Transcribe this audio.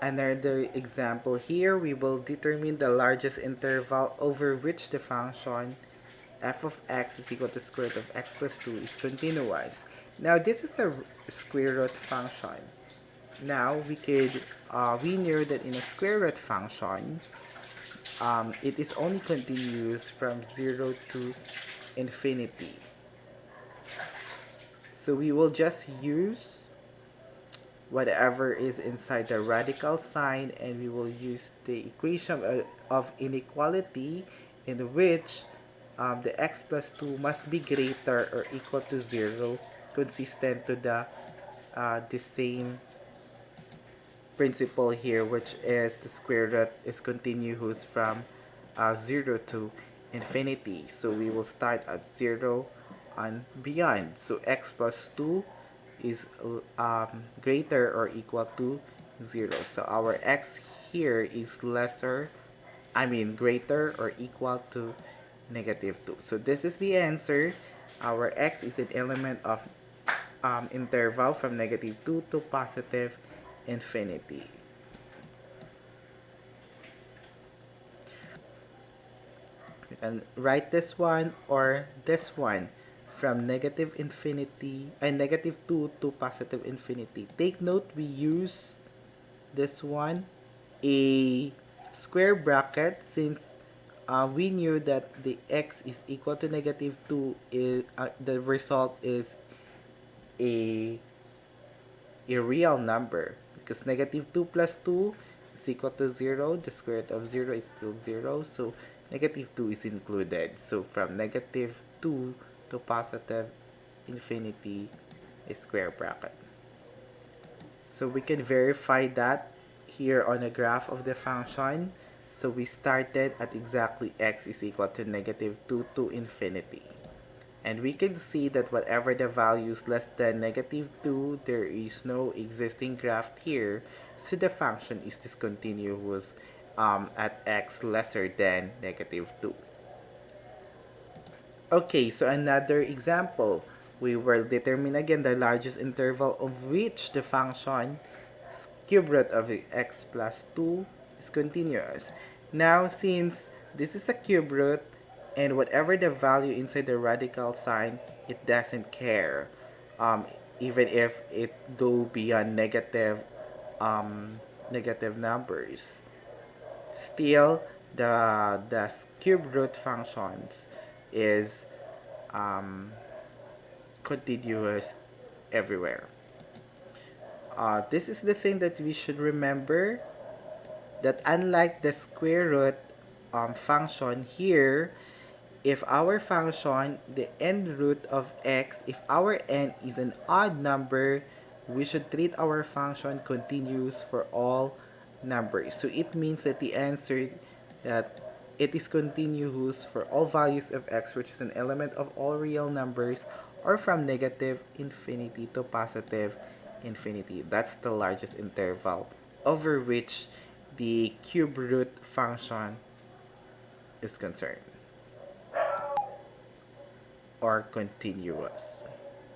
another example here, we will determine the largest interval over which the function f of x is equal to square root of x plus 2 is continuous. Now, this is a square root function. Now, we know that in a square root function, it is only continuous from 0 to infinity. So we will just use whatever is inside the radical sign, and we will use the equation of inequality in which the x plus 2 must be greater or equal to 0, consistent to the same principle here, which is the square root is continuous from 0 to infinity. So we will start at 0 and beyond. So x plus 2 is greater or equal to 0. So our x here is greater or equal to negative 2. So this is the answer. Our x is an element of interval from negative 2 to positive infinity. And write this one or this one from negative infinity and negative 2 to positive infinity. Take note, we use this one a square bracket since we knew that the x is equal to negative 2 is the result is a real number, because negative 2 plus 2 is equal to 0. The square root of 0 is still 0, so negative 2 is included. So from negative 2 to positive infinity is square bracket. So we can verify that here on a graph of the function. So we started at exactly x is equal to negative 2 to infinity. And we can see that whatever the value is less than negative 2, there is no existing graph here. So the function is discontinuous at x lesser than negative 2. Okay, so another example. We will determine again the largest interval of which the function cube root of x plus 2 is continuous. Now, since this is a cube root, and whatever the value inside the radical sign, it doesn't care. Even if it go beyond negative numbers. Still, the cube root functions is continuous everywhere. This is the thing that we should remember, that unlike the square root function here, if our function, the end root of x, if our n is an odd number, we should treat our function continuous for all numbers. So it means that the answer that it is continuous for all values of x, which is an element of all real numbers, or from negative infinity to positive infinity. That's the largest interval over which the cube root function is concerned or continuous.